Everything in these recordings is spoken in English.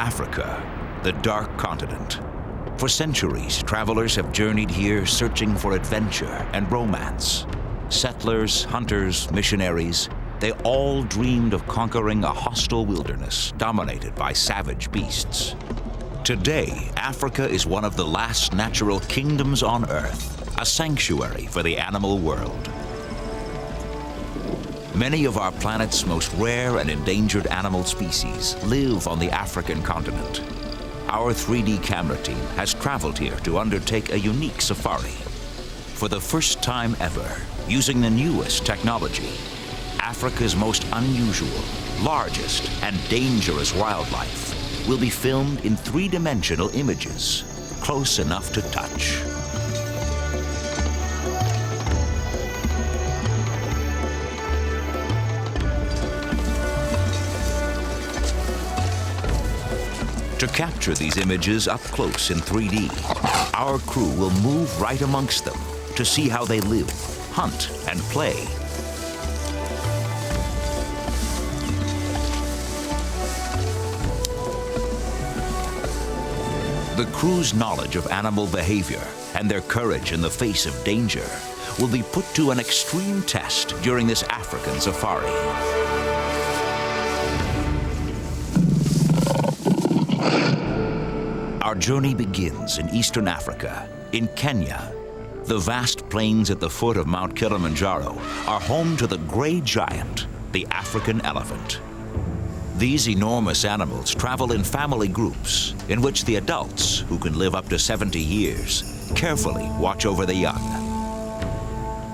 Africa, the dark continent. For centuries, travelers have journeyed here searching for adventure and romance. Settlers, hunters, missionaries, they all dreamed of conquering a hostile wilderness dominated by savage beasts. Today, Africa is one of the last natural kingdoms on Earth, a sanctuary for the animal world. Many of our planet's most rare and endangered animal species live on the African continent. Our 3D camera team has traveled here to undertake a unique safari. For the first time ever, using the newest technology, Africa's most unusual, largest, and dangerous wildlife will be filmed in three-dimensional images, close enough to touch. To capture these images up close in 3D, our crew will move right amongst them to see how they live, hunt, and play. The crew's knowledge of animal behavior and their courage in the face of danger will be put to an extreme test during this African safari. Our journey begins in Eastern Africa, in Kenya. The vast plains at the foot of Mount Kilimanjaro are home to the gray giant, the African elephant. These enormous animals travel in family groups in which the adults, who can live up to 70 years, carefully watch over the young.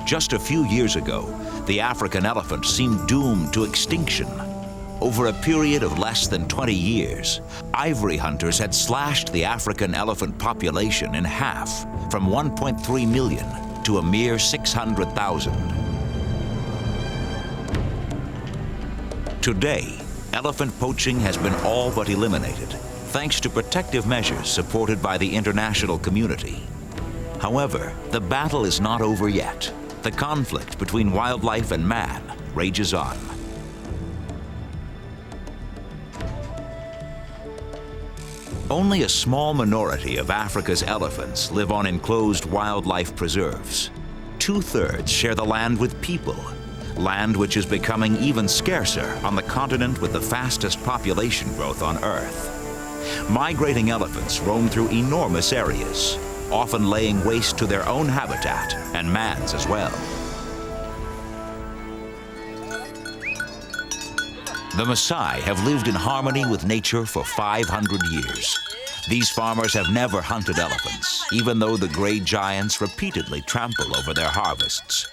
Just a few years ago, the African elephant seemed doomed to extinction. Over a period of less than 20 years, ivory hunters had slashed the African elephant population in half, from 1.3 million to a mere 600,000. Today, elephant poaching has been all but eliminated, thanks to protective measures supported by the international community. However, the battle is not over yet. The conflict between wildlife and man rages on. Only a small minority of Africa's elephants live on enclosed wildlife preserves. 2/3 share the land with people, land which is becoming even scarcer on the continent with the fastest population growth on Earth. Migrating elephants roam through enormous areas, often laying waste to their own habitat and man's as well. The Maasai have lived in harmony with nature for 500 years. These farmers have never hunted elephants, even though the gray giants repeatedly trample over their harvests.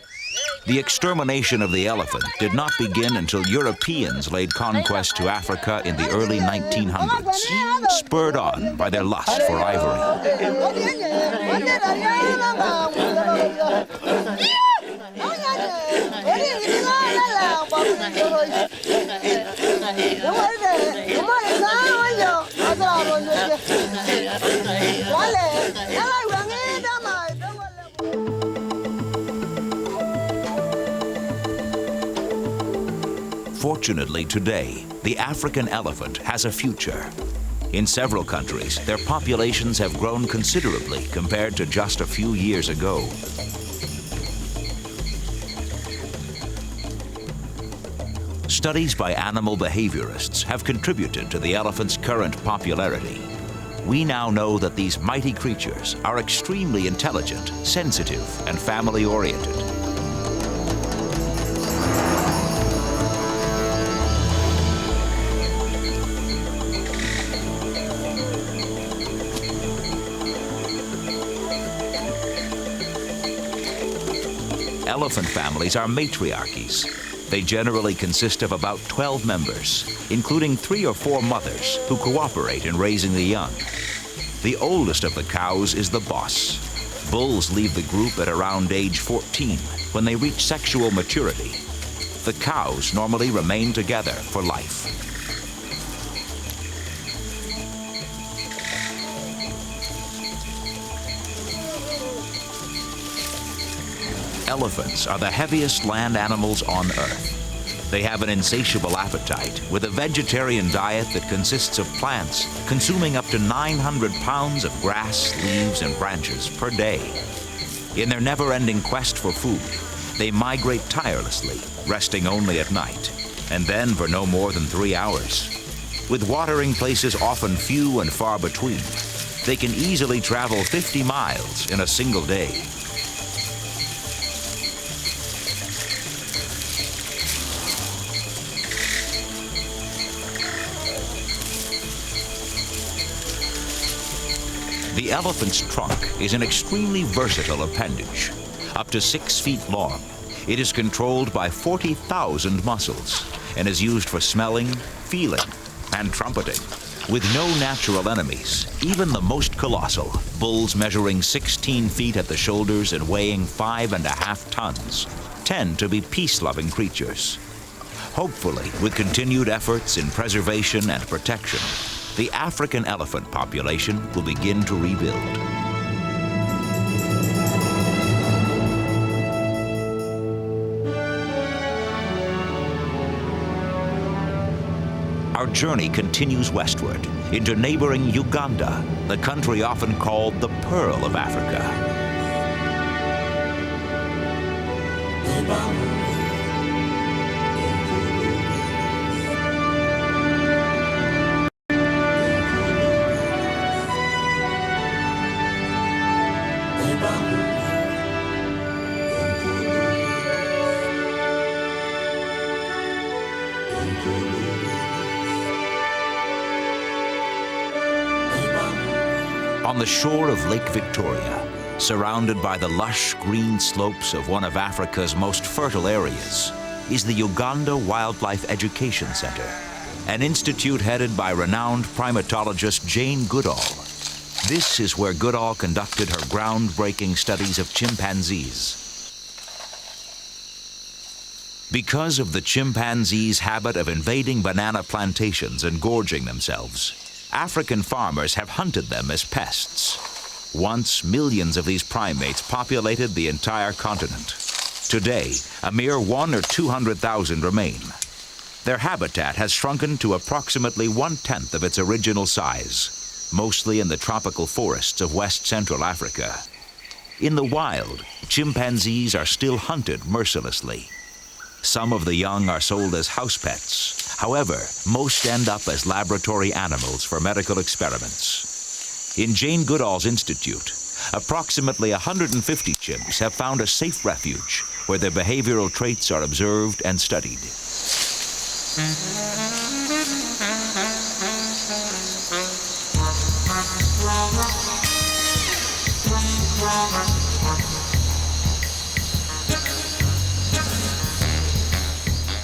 The extermination of the elephant did not begin until Europeans laid conquest to Africa in the early 1900s, spurred on by their lust for ivory. Fortunately today, the African elephant has a future. In several countries, their populations have grown considerably compared to just a few years ago. Studies by animal behaviorists have contributed to the elephant's current popularity. We now know that these mighty creatures are extremely intelligent, sensitive, and family-oriented. Elephant families are matriarchies. They generally consist of about 12 members, including 3 or 4 mothers who cooperate in raising the young. The oldest of the cows is the boss. Bulls leave the group at around age 14 when they reach sexual maturity. The cows normally remain together for life. Elephants are the heaviest land animals on Earth. They have an insatiable appetite with a vegetarian diet that consists of plants, consuming up to 900 pounds of grass, leaves, and branches per day. In their never-ending quest for food, they migrate tirelessly, resting only at night, and then for no more than 3 hours. With watering places often few and far between, they can easily travel 50 miles in a single day. The elephant's trunk is an extremely versatile appendage. Up to 6 feet long, it is controlled by 40,000 muscles and is used for smelling, feeling, and trumpeting. With no natural enemies, even the most colossal, bulls measuring 16 feet at the shoulders and weighing 5.5 tons, tend to be peace-loving creatures. Hopefully, with continued efforts in preservation and protection, the African elephant population will begin to rebuild. Our journey continues westward into neighboring Uganda, the country often called the Pearl of Africa. On the shore of Lake Victoria, surrounded by the lush green slopes of one of Africa's most fertile areas, is the Uganda Wildlife Education Center, an institute headed by renowned primatologist Jane Goodall. This is where Goodall conducted her groundbreaking studies of chimpanzees. Because of the chimpanzees' habit of invading banana plantations and gorging themselves, African farmers have hunted them as pests. Once, millions of these primates populated the entire continent. Today, a mere 100,000 or 200,000 remain. Their habitat has shrunken to approximately 1/10 of its original size, mostly in the tropical forests of West Central Africa. In the wild, chimpanzees are still hunted mercilessly. Some of the young are sold as house pets. However, most end up as laboratory animals for medical experiments. In Jane Goodall's institute, approximately 150 chimps have found a safe refuge where their behavioral traits are observed and studied.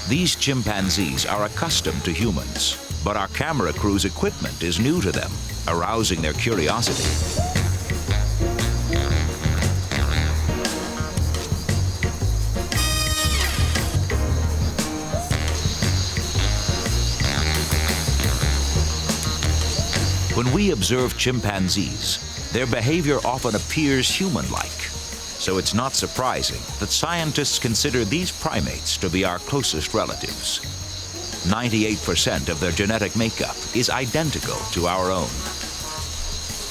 These chimpanzees are accustomed to humans, but our camera crew's equipment is new to them, arousing their curiosity. When we observe chimpanzees, their behavior often appears human-like. So it's not surprising that scientists consider these primates to be our closest relatives. 98% of their genetic makeup is identical to our own.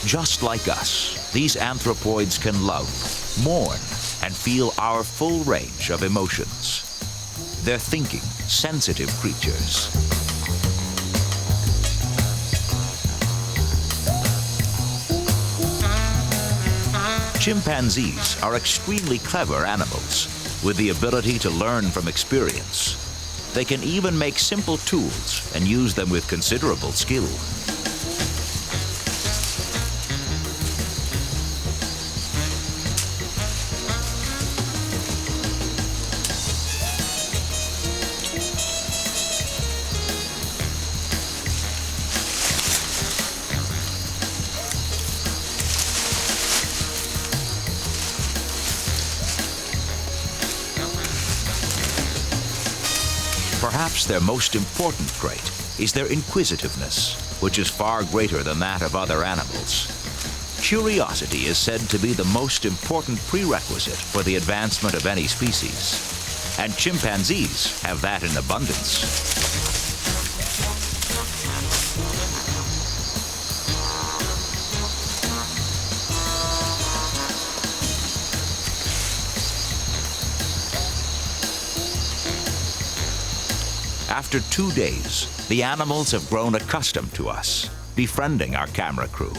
Just like us, these anthropoids can love, mourn, and feel our full range of emotions. They're thinking, sensitive creatures. Chimpanzees are extremely clever animals with the ability to learn from experience. They can even make simple tools and use them with considerable skill. Perhaps their most important trait is their inquisitiveness, which is far greater than that of other animals. Curiosity is said to be the most important prerequisite for the advancement of any species. and chimpanzees have that in abundance. After 2 days, the animals have grown accustomed to us, befriending our camera crew.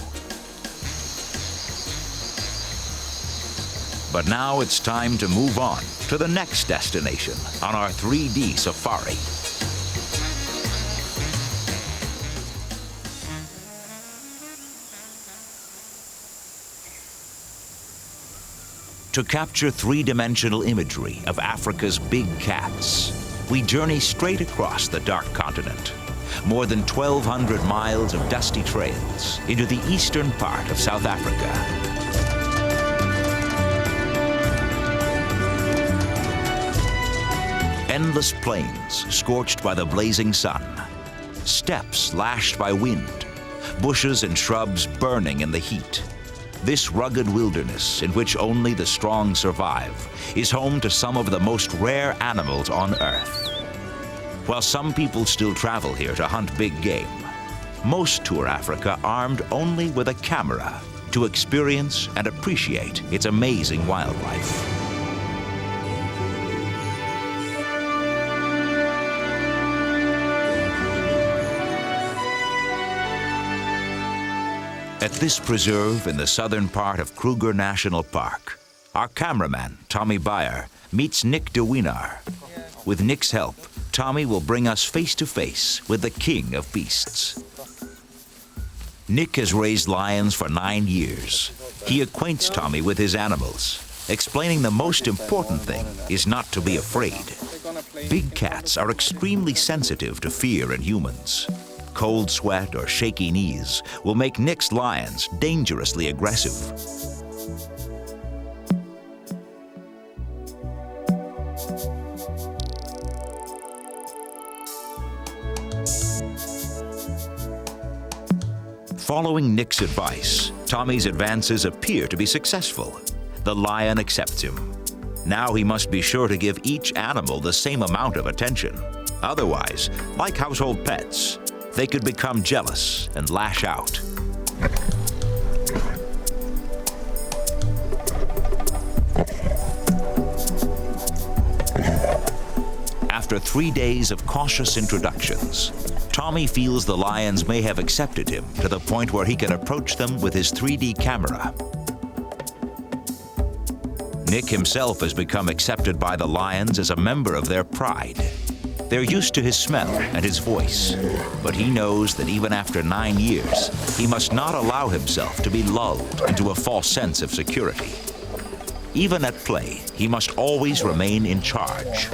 But now it's time to move on to the next destination on our 3D safari. To capture three-dimensional imagery of Africa's big cats, we journey straight across the dark continent, more than 1,200 miles of dusty trails into the eastern part of South Africa. Endless plains scorched by the blazing sun, steppes lashed by wind, bushes and shrubs burning in the heat. This rugged wilderness, in which only the strong survive, is home to some of the most rare animals on Earth. While some people still travel here to hunt big game, most tour Africa armed only with a camera to experience and appreciate its amazing wildlife. At this preserve in the southern part of Kruger National Park, our cameraman, Tommy Beyer, meets Nick de Wienaar. With Nick's help, Tommy will bring us face to face with the king of beasts. Nick has raised lions for 9 years. He acquaints Tommy with his animals, explaining the most important thing is not to be afraid. Big cats are extremely sensitive to fear in humans. Cold sweat or shaky knees will make Nick's lions dangerously aggressive. Following Nick's advice, Tommy's advances appear to be successful. The lion accepts him. Now he must be sure to give each animal the same amount of attention. Otherwise, like household pets, they could become jealous and lash out. After 3 days of cautious introductions, Tommy feels the lions may have accepted him to the point where he can approach them with his 3D camera. Nick himself has become accepted by the lions as a member of their pride. They're used to his smell and his voice, but he knows that even after 9 years, he must not allow himself to be lulled into a false sense of security. Even at play, he must always remain in charge.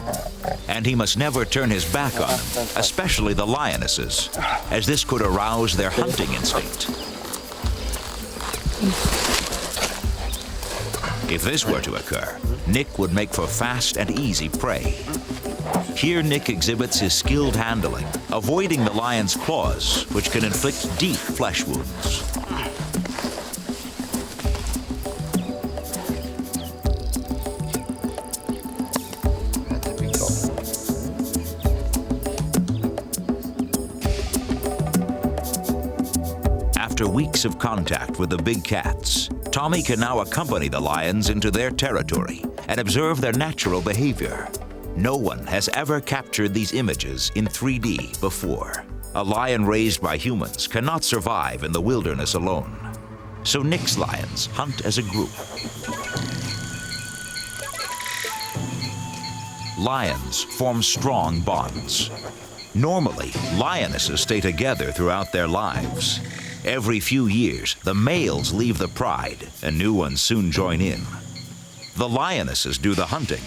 And he must never turn his back on them, especially the lionesses, as this could arouse their hunting instinct. If this were to occur, Nick would make for fast and easy prey. Here Nick exhibits his skilled handling, avoiding the lion's claws, which can inflict deep flesh wounds. After weeks of contact with the big cats, Tommy can now accompany the lions into their territory and observe their natural behavior. No one has ever captured these images in 3D before. A lion raised by humans cannot survive in the wilderness alone. So Nick's lions hunt as a group. Lions form strong bonds. Normally, lionesses stay together throughout their lives. Every few years, the males leave the pride and new ones soon join in. The lionesses do the hunting.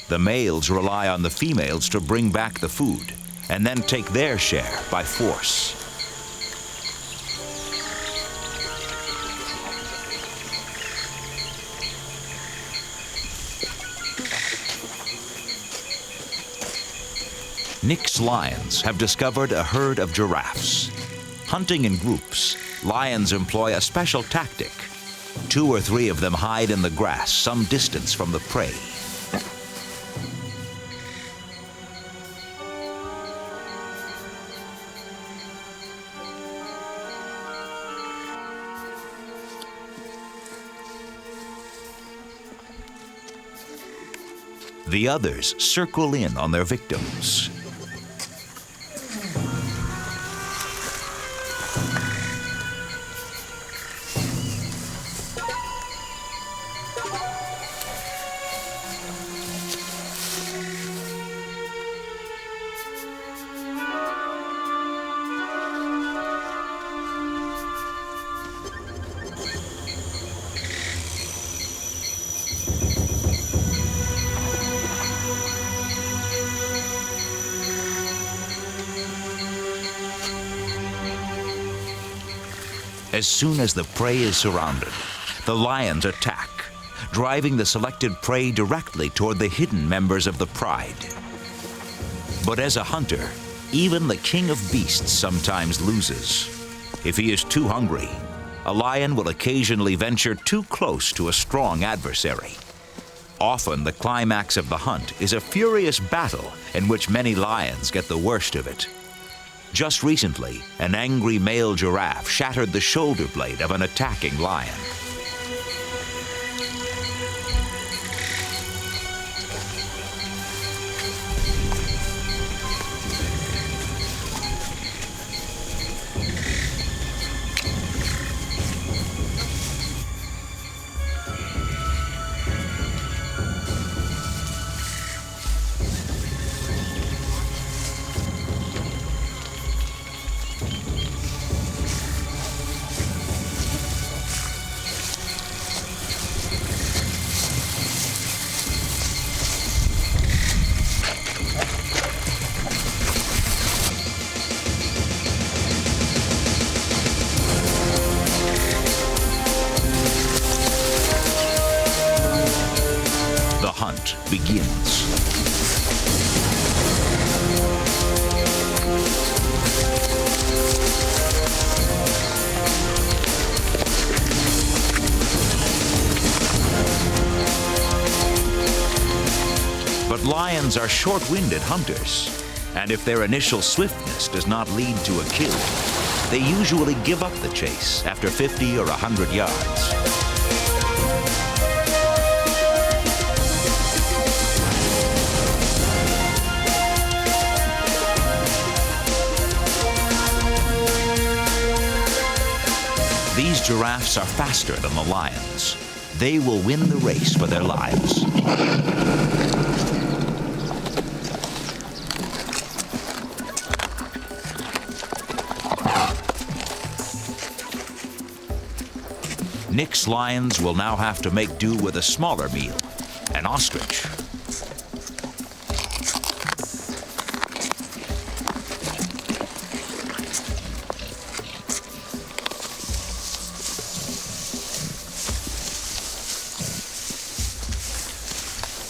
The males rely on the females to bring back the food and then take their share by force. Nick's lions have discovered a herd of giraffes. Hunting in groups, lions employ a special tactic. 2 or 3 of them hide in the grass some distance from the prey. The others circle in on their victims. As soon as the prey is surrounded, the lions attack, driving the selected prey directly toward the hidden members of the pride. But as a hunter, even the king of beasts sometimes loses. If he is too hungry, a lion will occasionally venture too close to a strong adversary. Often the climax of the hunt is a furious battle in which many lions get the worst of it. Just recently, an angry male giraffe shattered the shoulder blade of an attacking lion. Begins. But lions are short-winded hunters, and if their initial swiftness does not lead to a kill, they usually give up the chase after 50 or 100 yards. These giraffes are faster than the lions. They will win the race for their lives. Nick's lions will now have to make do with a smaller meal, an ostrich.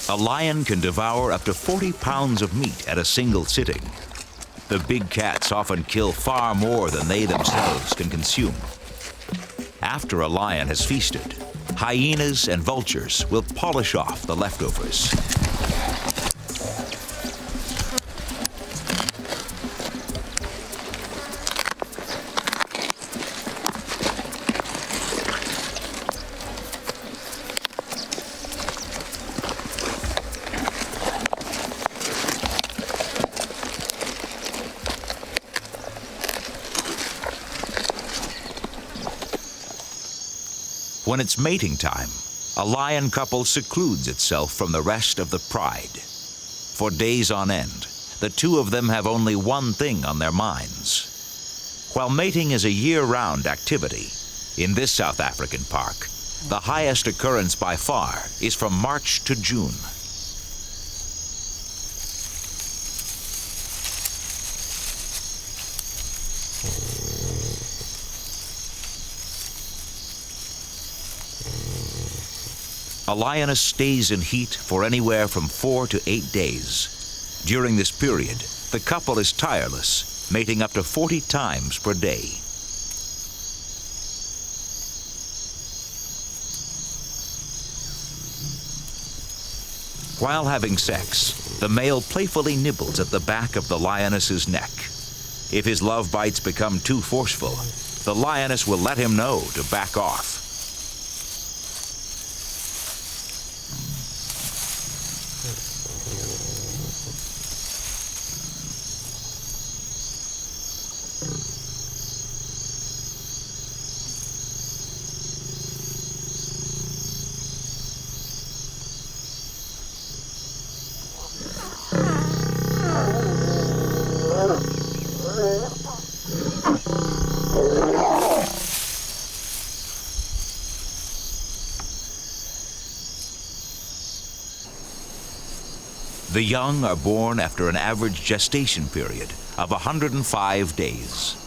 A lion can devour up to 40 pounds of meat at a single sitting. The big cats often kill far more than they themselves can consume. After a lion has feasted, hyenas and vultures will polish off the leftovers. When it's mating time, a lion couple secludes itself from the rest of the pride. For days on end, the two of them have only one thing on their minds. While mating is a year-round activity, in this South African park, the highest occurrence by far is from March to June. A lioness stays in heat for anywhere from 4 to 8 days. During this period, the couple is tireless, mating up to 40 times per day. While having sex, the male playfully nibbles at the back of the lioness's neck. If his love bites become too forceful, the lioness will let him know to back off. The young are born after an average gestation period of 105 days.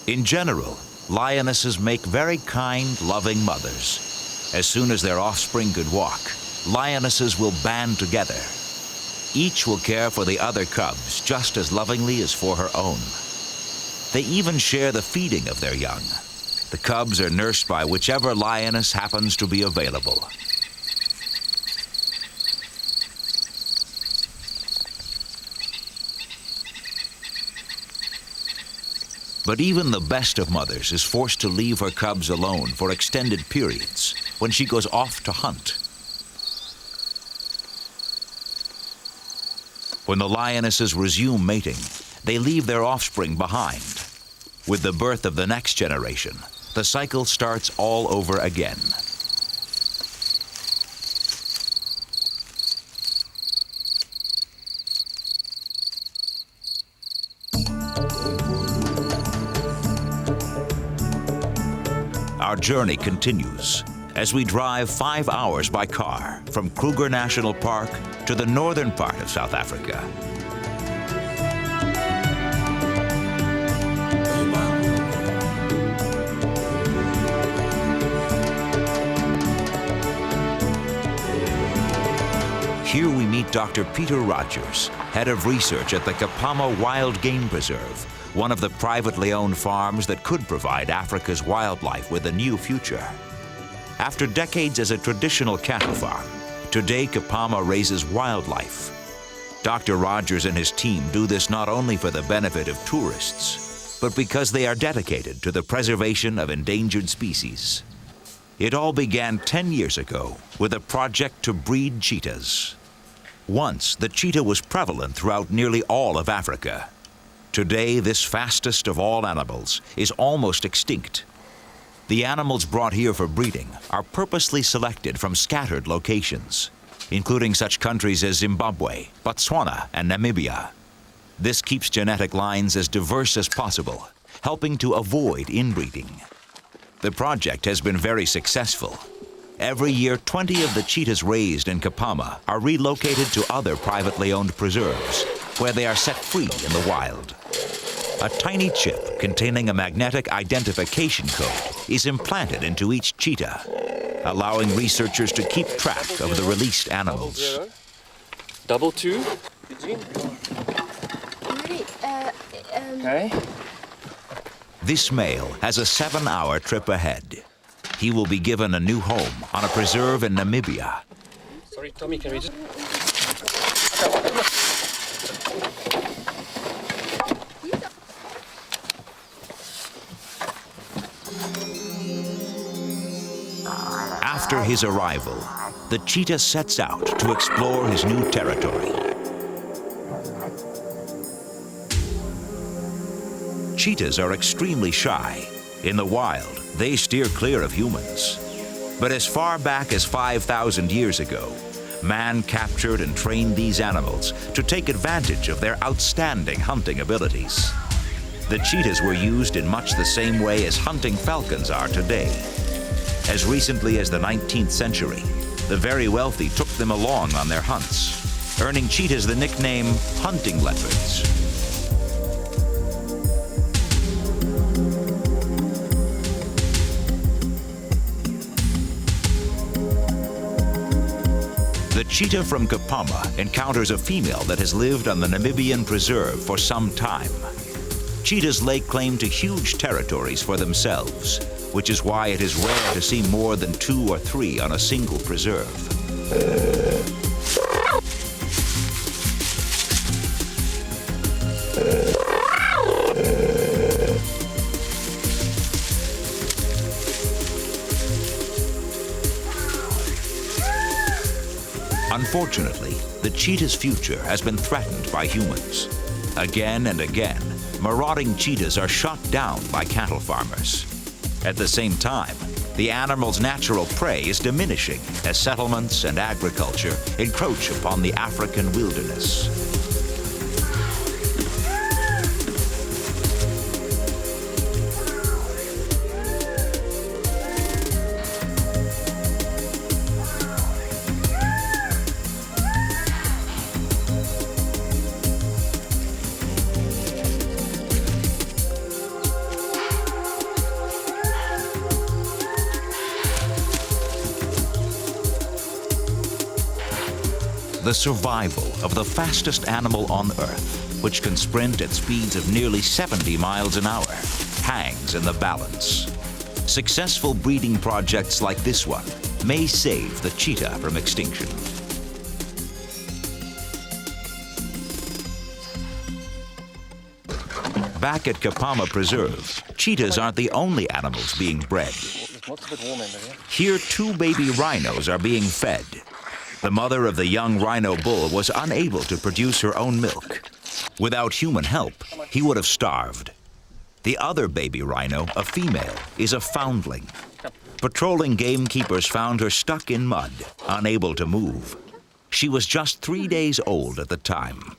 In general, lionesses make very kind, loving mothers. As soon as their offspring could walk, lionesses will band together. Each will care for the other cubs just as lovingly as for her own. They even share the feeding of their young. The cubs are nursed by whichever lioness happens to be available. But even the best of mothers is forced to leave her cubs alone for extended periods when she goes off to hunt. When the lionesses resume mating, they leave their offspring behind. With the birth of the next generation, the cycle starts all over again. Our journey continues as we drive 5 hours by car from Kruger National Park to the northern part of South Africa. Here we meet Dr. Peter Rogers, head of research at the Kapama Wild Game Preserve, one of the privately owned farms that could provide Africa's wildlife with a new future. After decades as a traditional cattle farm, today Kapama raises wildlife. Dr. Rogers and his team do this not only for the benefit of tourists, but because they are dedicated to the preservation of endangered species. It all began 10 years ago with a project to breed cheetahs. Once, the cheetah was prevalent throughout nearly all of Africa. Today, this fastest of all animals is almost extinct. The animals brought here for breeding are purposely selected from scattered locations, including such countries as Zimbabwe, Botswana, and Namibia. This keeps genetic lines as diverse as possible, helping to avoid inbreeding. The project has been very successful. Every year, 20 of the cheetahs raised in Kapama are relocated to other privately owned preserves, where they are set free in the wild. A tiny chip containing a magnetic identification code is implanted into each cheetah, allowing researchers to keep track of the released animals. 22. Okay. This male has a 7-hour trip ahead. He will be given a new home on a preserve in Namibia. Sorry, Tommy, can we just... After his arrival, the cheetah sets out to explore his new territory. Cheetahs are extremely shy. In the wild, they steer clear of humans. But as far back as 5,000 years ago, man captured and trained these animals to take advantage of their outstanding hunting abilities. The cheetahs were used in much the same way as hunting falcons are today. As recently as the 19th century, the very wealthy took them along on their hunts, earning cheetahs the nickname hunting leopards. The cheetah from Kapama encounters a female that has lived on the Namibian preserve for some time. Cheetahs lay claim to huge territories for themselves, which is why it is rare to see more than 2 or 3 on a single preserve. Unfortunately, the cheetah's future has been threatened by humans. Again and again, marauding cheetahs are shot down by cattle farmers. At the same time, the animal's natural prey is diminishing as settlements and agriculture encroach upon the African wilderness. The survival of the fastest animal on Earth, which can sprint at speeds of nearly 70 miles an hour, hangs in the balance. Successful breeding projects like this one may save the cheetah from extinction. Back at Kapama Preserve, cheetahs aren't the only animals being bred. Here, 2 baby rhinos are being fed. The mother of the young rhino bull was unable to produce her own milk. Without human help, he would have starved. The other baby rhino, a female, is a foundling. Patrolling gamekeepers found her stuck in mud, unable to move. She was just 3 days old at the time.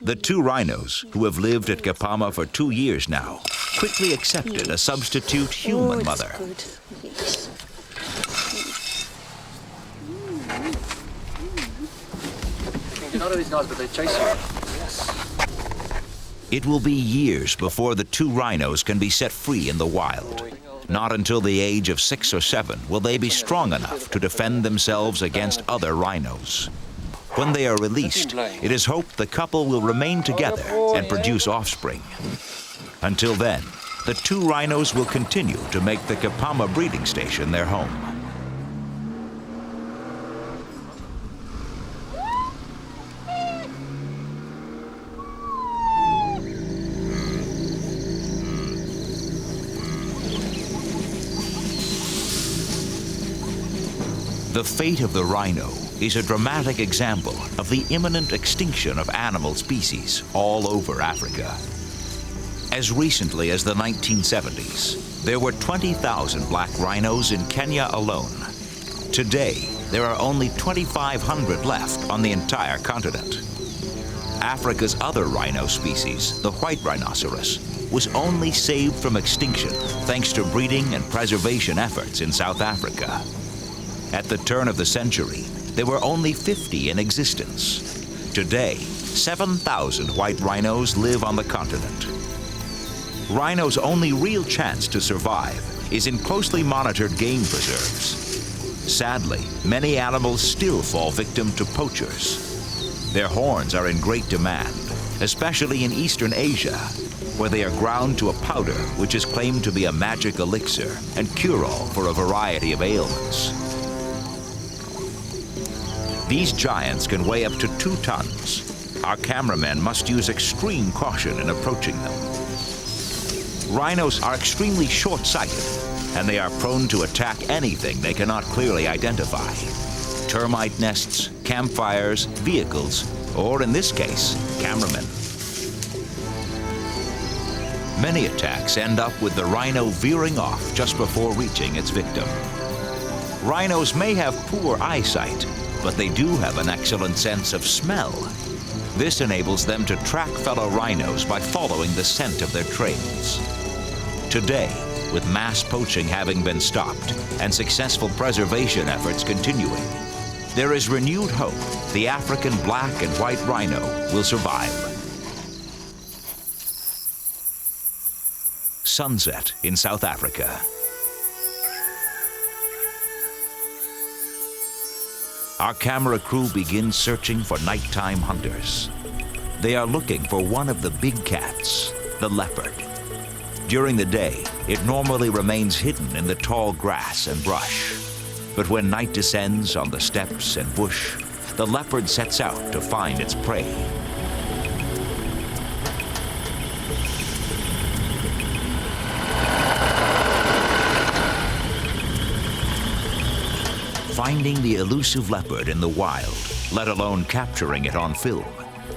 The 2 rhinos, who have lived at Kapama for 2 years now, quickly accepted a substitute human mother. Good. Yes. You're not of these guys, but they chase you. Yes. It will be years before the 2 rhinos can be set free in the wild. Not until the age of 6 or 7 will they be strong enough to defend themselves against other rhinos. When they are released, it is hoped the couple will remain together and produce offspring. Until then, the 2 rhinos will continue to make the Kapama breeding station their home. The fate of the rhino is a dramatic example of the imminent extinction of animal species all over Africa. As recently as the 1970s, there were 20,000 black rhinos in Kenya alone. Today, there are only 2,500 left on the entire continent. Africa's other rhino species, the white rhinoceros, was only saved from extinction thanks to breeding and preservation efforts in South Africa. At the turn of the century, there were only 50 in existence. Today, 7,000 white rhinos live on the continent. Rhinos' only real chance to survive is in closely monitored game preserves. Sadly, many animals still fall victim to poachers. Their horns are in great demand, especially in Eastern Asia, where they are ground to a powder which is claimed to be a magic elixir and cure-all for a variety of ailments. These giants can weigh up to 2 tons. Our cameramen must use extreme caution in approaching them. Rhinos are extremely short-sighted, and they are prone to attack anything they cannot clearly identify. Termite nests, campfires, vehicles, or in this case, cameramen. Many attacks end up with the rhino veering off just before reaching its victim. Rhinos may have poor eyesight, but they do have an excellent sense of smell. This enables them to track fellow rhinos by following the scent of their trails. Today, with mass poaching having been stopped and successful preservation efforts continuing, there is renewed hope the African black and white rhino will survive. Sunset in South Africa. Our camera crew begins searching for nighttime hunters. They are looking for one of the big cats, the leopard. During the day, it normally remains hidden in the tall grass and brush. But when night descends on the steppes and bush, the leopard sets out to find its prey. Finding the elusive leopard in the wild, let alone capturing it on film,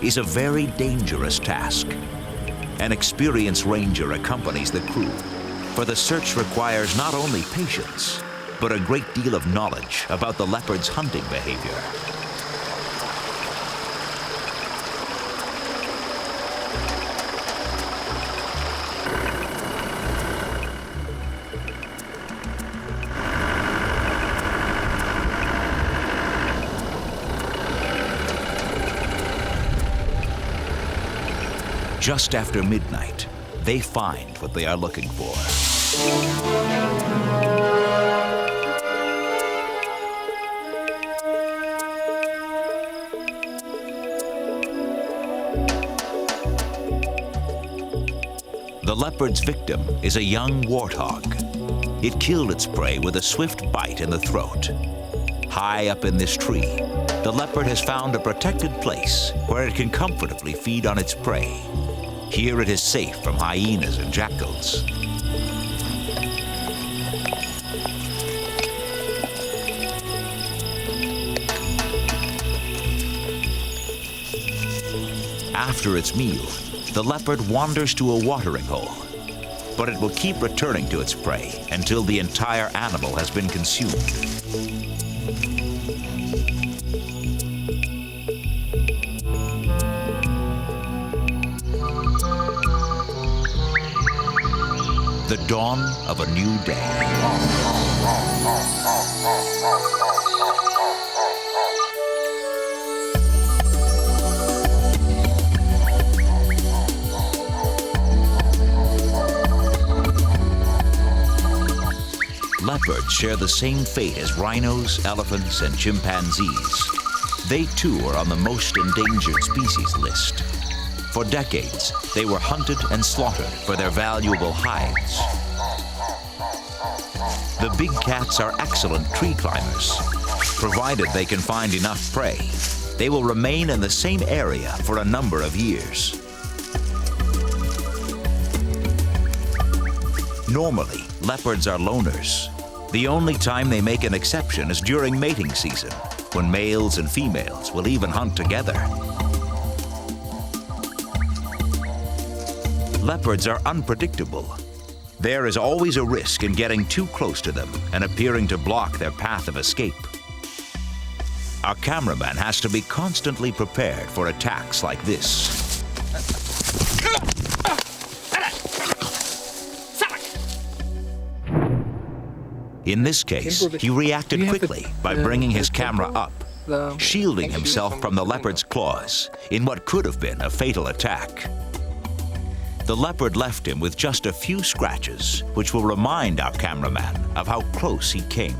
is a very dangerous task. An experienced ranger accompanies the crew, for the search requires not only patience, but a great deal of knowledge about the leopard's hunting behavior. Just after midnight, they find what they are looking for. The leopard's victim is a young warthog. It killed its prey with a swift bite in the throat. High up in this tree, the leopard has found a protected place where it can comfortably feed on its prey. Here it is safe from hyenas and jackals. After its meal, the leopard wanders to a watering hole, but it will keep returning to its prey until the entire animal has been consumed. The dawn of a new day. Leopards share the same fate as rhinos, elephants, and chimpanzees. They too are on the most endangered species list. For decades, they were hunted and slaughtered for their valuable hides. The big cats are excellent tree climbers. Provided they can find enough prey, they will remain in the same area for a number of years. Normally, leopards are loners. The only time they make an exception is during mating season, when males and females will even hunt together. Leopards are unpredictable. There is always a risk in getting too close to them and appearing to block their path of escape. Our cameraman has to be constantly prepared for attacks like this. In this case, he reacted quickly by bringing his camera up, shielding himself from the leopard's claws in what could have been a fatal attack. The leopard left him with just a few scratches, which will remind our cameraman of how close he came.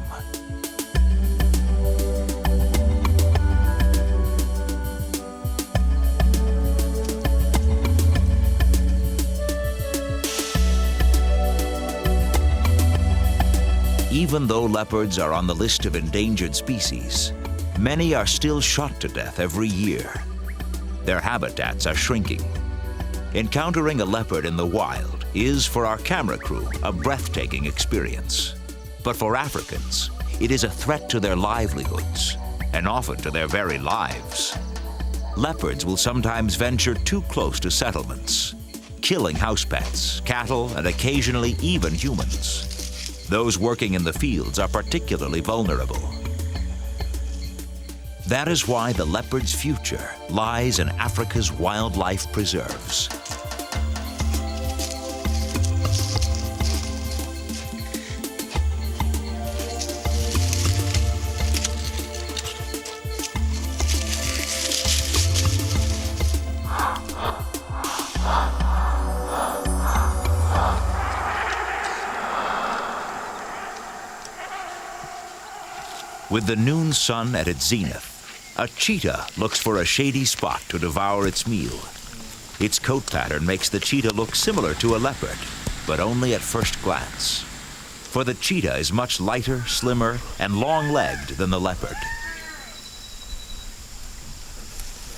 Even though leopards are on the list of endangered species, many are still shot to death every year. Their habitats are shrinking. Encountering a leopard in the wild is, for our camera crew, a breathtaking experience. But for Africans, it is a threat to their livelihoods, and often to their very lives. Leopards will sometimes venture too close to settlements, killing house pets, cattle, and occasionally even humans. Those working in the fields are particularly vulnerable. That is why the leopard's future lies in Africa's wildlife preserves. With the noon sun at its zenith, a cheetah looks for a shady spot to devour its meal. Its coat pattern makes the cheetah look similar to a leopard, but only at first glance. For the cheetah is much lighter, slimmer, and long-legged than the leopard.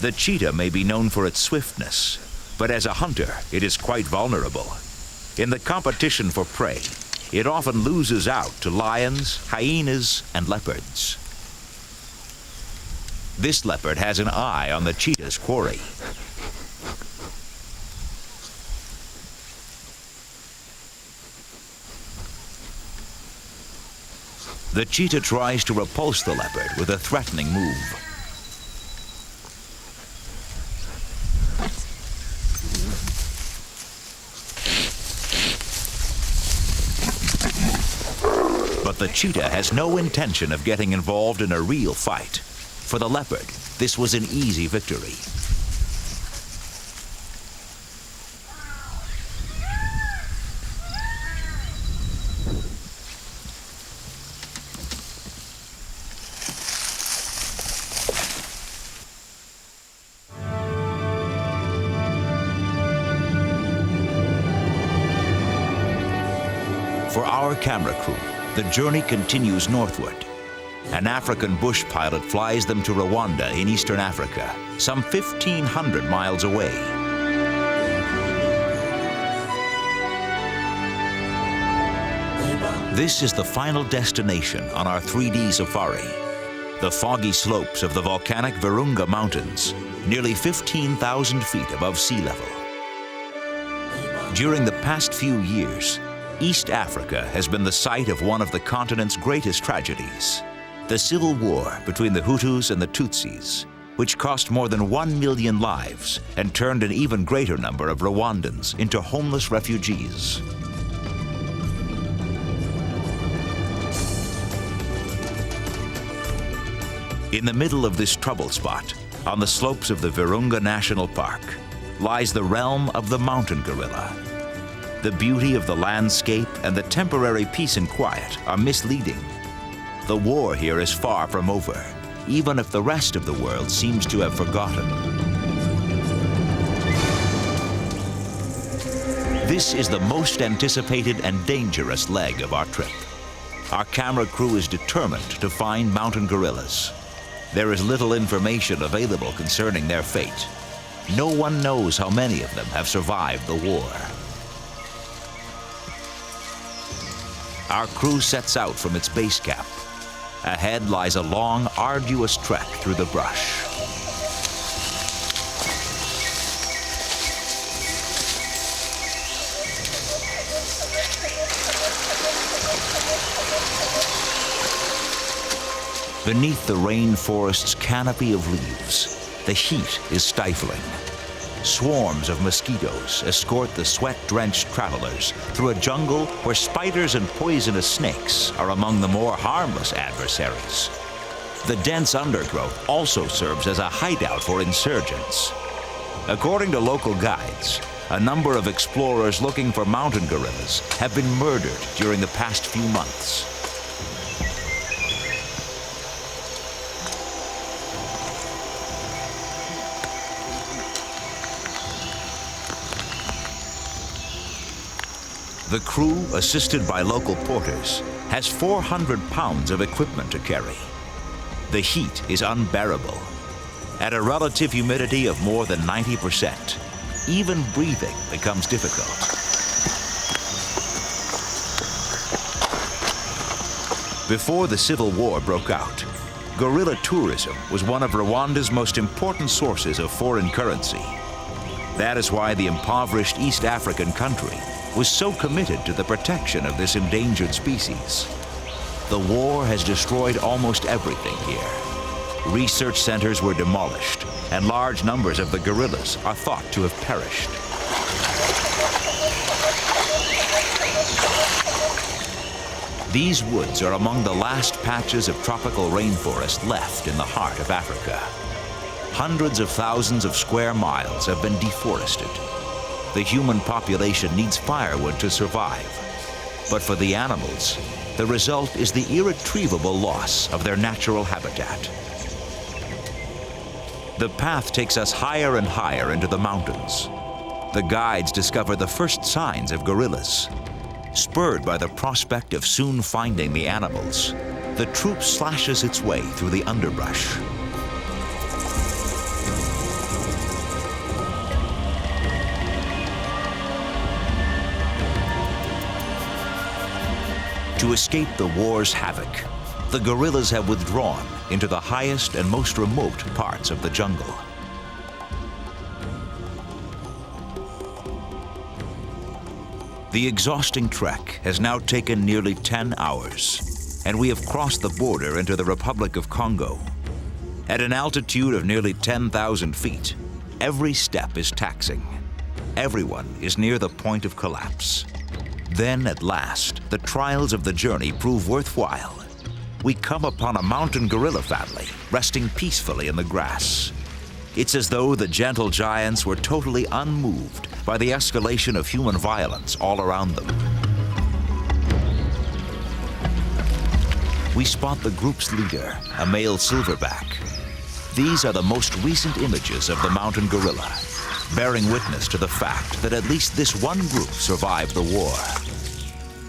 The cheetah may be known for its swiftness, but as a hunter, it is quite vulnerable. In the competition for prey, it often loses out to lions, hyenas, and leopards. This leopard has an eye on the cheetah's quarry. The cheetah tries to repulse the leopard with a threatening move. But the cheetah has no intention of getting involved in a real fight. For the leopard, this was an easy victory. For our camera crew, the journey continues northward. An African bush pilot flies them to Rwanda in eastern Africa, some 1,500 miles away. This is the final destination on our 3D safari, the foggy slopes of the volcanic Virunga Mountains, nearly 15,000 feet above sea level. During the past few years, East Africa has been the site of one of the continent's greatest tragedies, the civil war between the Hutus and the Tutsis, which cost more than 1 million lives and turned an even greater number of Rwandans into homeless refugees. In the middle of this trouble spot, on the slopes of the Virunga National Park, lies the realm of the mountain gorilla. The beauty of the landscape and the temporary peace and quiet are misleading. The war here is far from over, even if the rest of the world seems to have forgotten. This is the most anticipated and dangerous leg of our trip. Our camera crew is determined to find mountain gorillas. There is little information available concerning their fate. No one knows how many of them have survived the war. Our crew sets out from its base camp. Ahead lies a long, arduous trek through the brush. Beneath the rainforest's canopy of leaves, the heat is stifling. Swarms of mosquitoes escort the sweat-drenched travelers through a jungle where spiders and poisonous snakes are among the more harmless adversaries. The dense undergrowth also serves as a hideout for insurgents. According to local guides, a number of explorers looking for mountain gorillas have been murdered during the past few months. The crew, assisted by local porters, has 400 pounds of equipment to carry. The heat is unbearable. At a relative humidity of more than 90%, even breathing becomes difficult. Before the civil war broke out, gorilla tourism was one of Rwanda's most important sources of foreign currency. That is why the impoverished East African country was so committed to the protection of this endangered species. The war has destroyed almost everything here. Research centers were demolished, and large numbers of the gorillas are thought to have perished. These woods are among the last patches of tropical rainforest left in the heart of Africa. Hundreds of thousands of square miles have been deforested. The human population needs firewood to survive. But for the animals, the result is the irretrievable loss of their natural habitat. The path takes us higher and higher into the mountains. The guides discover the first signs of gorillas. Spurred by the prospect of soon finding the animals, the troop slashes its way through the underbrush. To escape the war's havoc, the gorillas have withdrawn into the highest and most remote parts of the jungle. The exhausting trek has now taken nearly 10 hours, and we have crossed the border into the Republic of Congo. At an altitude of nearly 10,000 feet, every step is taxing. Everyone is near the point of collapse. Then, at last, the trials of the journey prove worthwhile. We come upon a mountain gorilla family resting peacefully in the grass. It's as though the gentle giants were totally unmoved by the escalation of human violence all around them. We spot the group's leader, a male silverback. These are the most recent images of the mountain gorilla, bearing witness to the fact that at least this one group survived the war.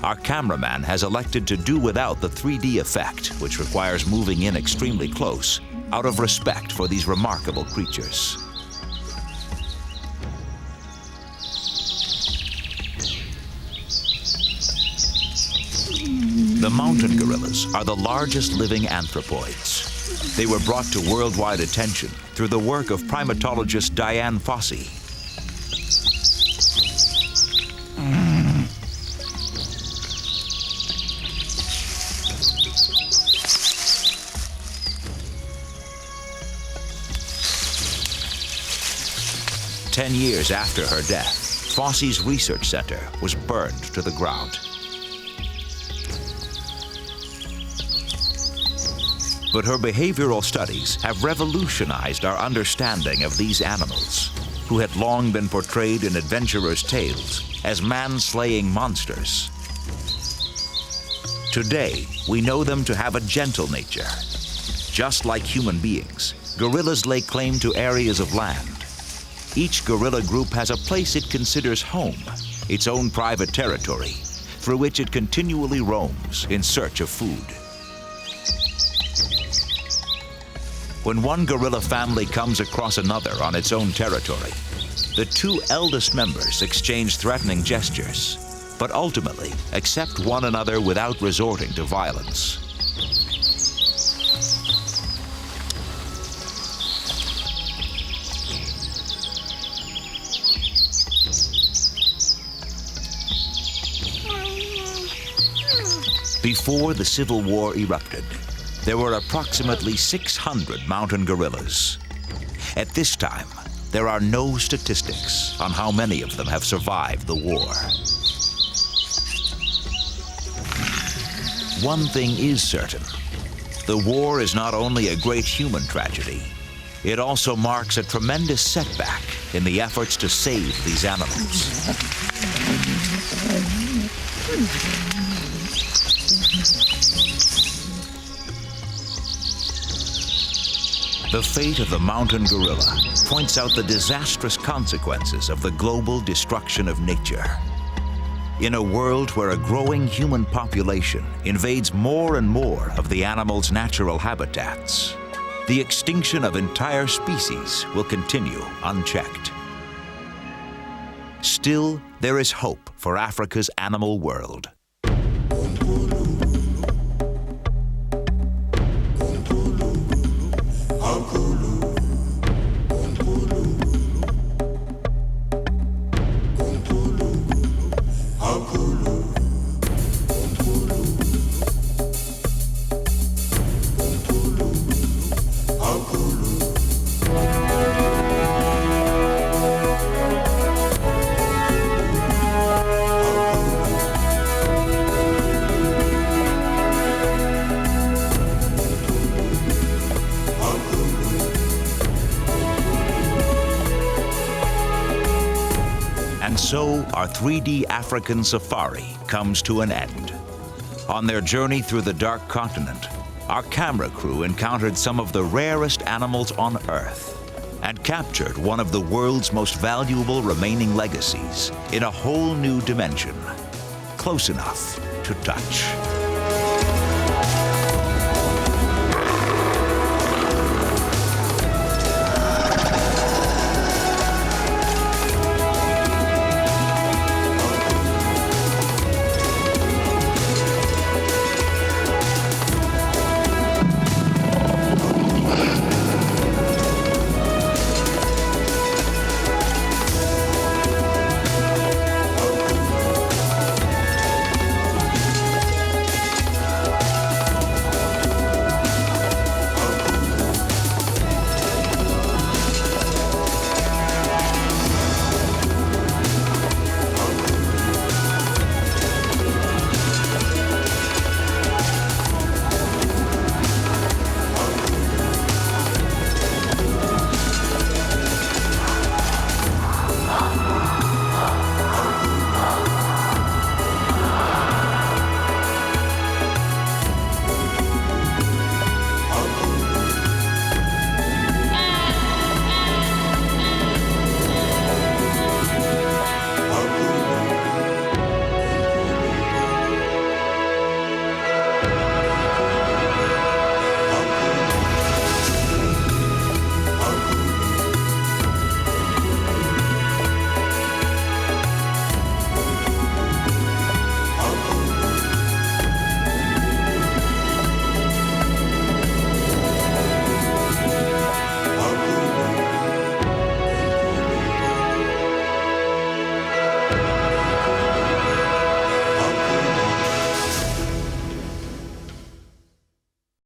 our cameraman has elected to do without the 3D effect, which requires moving in extremely close, out of respect for these remarkable creatures. The mountain gorillas are the largest living anthropoids. They were brought to worldwide attention through the work of primatologist Diane Fossey. Ten years after her death, Fossey's research center was burned to the ground. But her behavioral studies have revolutionized our understanding of these animals, who had long been portrayed in adventurers' tales as man-slaying monsters. Today, we know them to have a gentle nature. Just like human beings, gorillas lay claim to areas of land. Each gorilla group has a place it considers home, its own private territory, through which it continually roams in search of food. When one gorilla family comes across another on its own territory, the two eldest members exchange threatening gestures, but ultimately accept one another without resorting to violence. Before the Civil War erupted, there were approximately 600 mountain gorillas. At this time, there are no statistics on how many of them have survived the war. One thing is certain: the war is not only a great human tragedy, it also marks a tremendous setback in the efforts to save these animals. The fate of the mountain gorilla points out the disastrous consequences of the global destruction of nature. In a world where a growing human population invades more and more of the animal's natural habitats, the extinction of entire species will continue unchecked. Still, there is hope for Africa's animal world. So our 3D African safari comes to an end. On their journey through the dark continent, our camera crew encountered some of the rarest animals on Earth and captured one of the world's most valuable remaining legacies in a whole new dimension, close enough to touch.